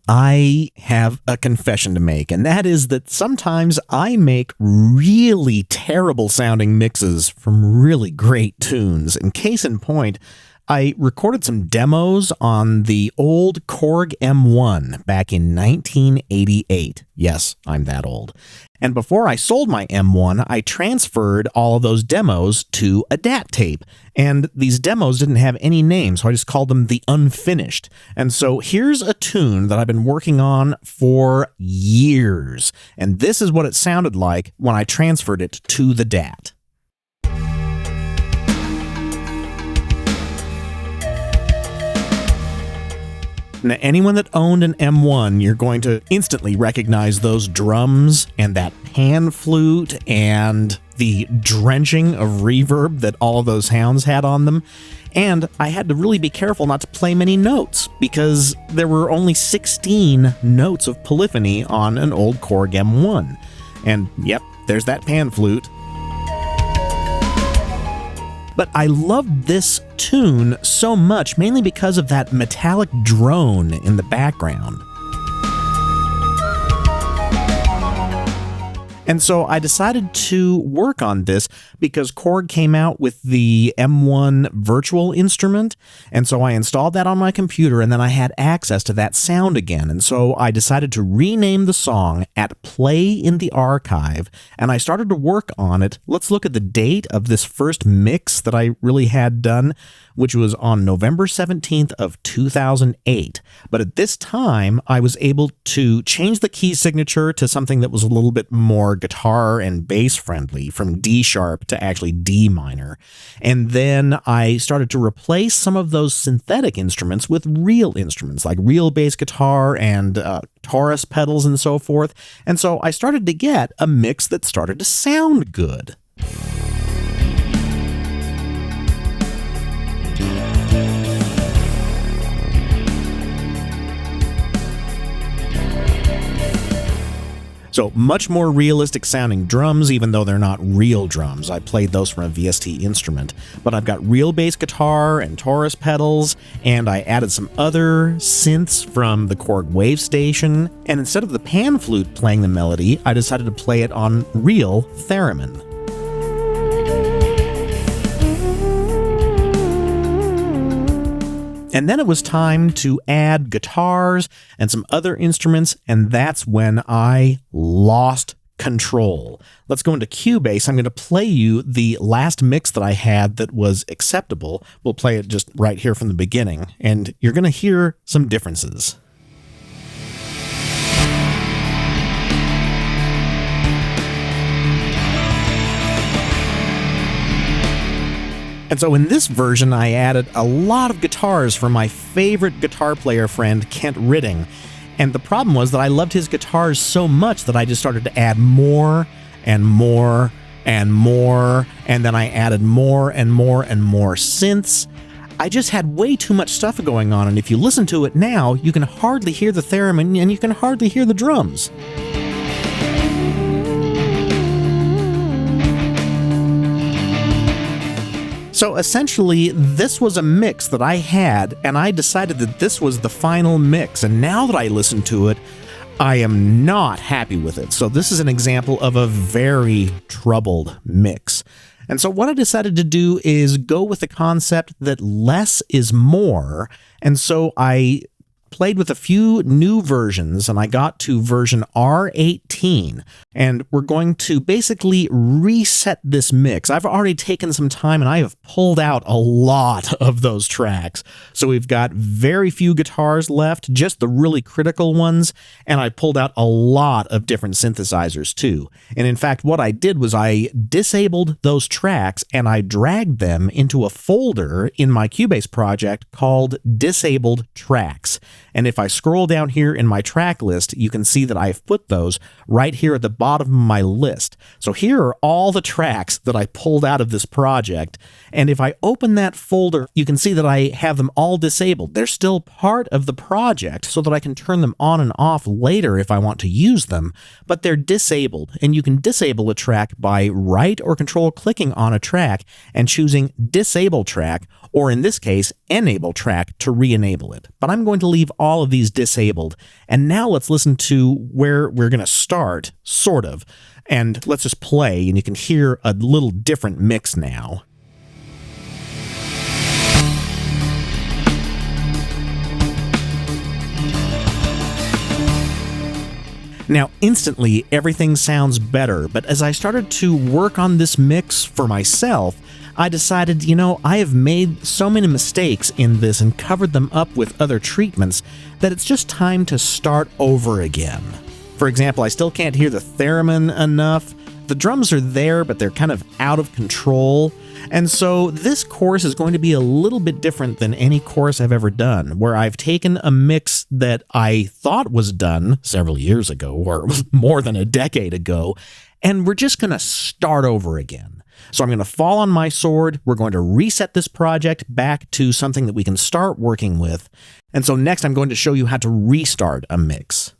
I have a confession to make, and that is that sometimes I make really terrible sounding mixes from really great tunes. And case in point, I recorded some demos on the old Korg M1 back in 1988. Yes, I'm that old. And before I sold my M1, I transferred all of those demos to a DAT tape. And these demos didn't have any names, so I just called them the unfinished. And so here's a tune that I've been working on for years. And this is what it sounded like when I transferred it to the DAT. Now, anyone that owned an M1, you're going to instantly recognize those drums and that pan flute and the drenching of reverb that all of those sounds had on them. And I had to really be careful not to play many notes because there were only 16 notes of polyphony on an old Korg M1. And yep, there's that pan flute. But I loved this tune so much, mainly because of that metallic drone in the background. And so I decided to work on this because Korg came out with the M1 virtual instrument, and so I installed that on my computer, and then I had access to that sound again. And so I decided to rename the song at Play in the Archive, and I started to work on it. Let's look at the date of this first mix that I really had done, which was on November 17th of 2008. But at this time, I was able to change the key signature to something that was a little bit more guitar and bass friendly, from D sharp to actually D minor. And then I started to replace some of those synthetic instruments with real instruments, like real bass guitar and Taurus pedals and so forth. And so I started to get a mix that started to sound good. So much more realistic sounding drums, even though they're not real drums. I played those from a VST instrument. But I've got real bass guitar and Taurus pedals, and I added some other synths from the Korg Wave Station. And instead of the pan flute playing the melody, I decided to play it on real theremin. And then it was time to add guitars and some other instruments, and that's when I lost control. Let's go into Cubase. I'm going to play you the last mix that I had that was acceptable. We'll play it just right here from the beginning, and you're going to hear some differences. And so in this version, I added a lot of guitars from my favorite guitar player friend, Kent Ridding. And the problem was that I loved his guitars so much that I just started to add more and more and more, and then I added more and more and more synths. I just had way too much stuff going on, and if you listen to it now, you can hardly hear the theremin and you can hardly hear the drums. So essentially, this was a mix that I had, and I decided that this was the final mix, and now that I listen to it, I am not happy with it. So this is an example of a very troubled mix. And so what I decided to do is go with the concept that less is more, and so I played with a few new versions, and I got to version R18, and we're going to basically reset this mix. I've already taken some time, and I have pulled out a lot of those tracks. So we've got very few guitars left, just the really critical ones, and I pulled out a lot of different synthesizers too. And in fact, what I did was I disabled those tracks, and I dragged them into a folder in my Cubase project called Disabled Tracks. And if I scroll down here in my track list, you can see that I've put those right here at the bottom of my list. So here are all the tracks that I pulled out of this project. And if I open that folder, you can see that I have them all disabled. They're still part of the project so that I can turn them on and off later if I want to use them, but they're disabled. And you can disable a track by right or control clicking on a track and choosing Disable Track, or in this case, Enable Track to re-enable it. But I'm going to leave leave all of these disabled. And now let's listen to where we're going to start, sort of. And let's just play, and you can hear a little different mix now. Now, instantly, everything sounds better, but as I started to work on this mix for myself, I decided, I have made so many mistakes in this and covered them up with other treatments that it's just time to start over again. For example, I still can't hear the theremin enough. The drums are there, but they're kind of out of control. And so this course is going to be a little bit different than any course I've ever done, where I've taken a mix that I thought was done several years ago, or more than a decade ago, and we're just going to start over again. So I'm going to fall on my sword. We're going to reset this project back to something that we can start working with. And so next I'm going to show you how to restart a mix.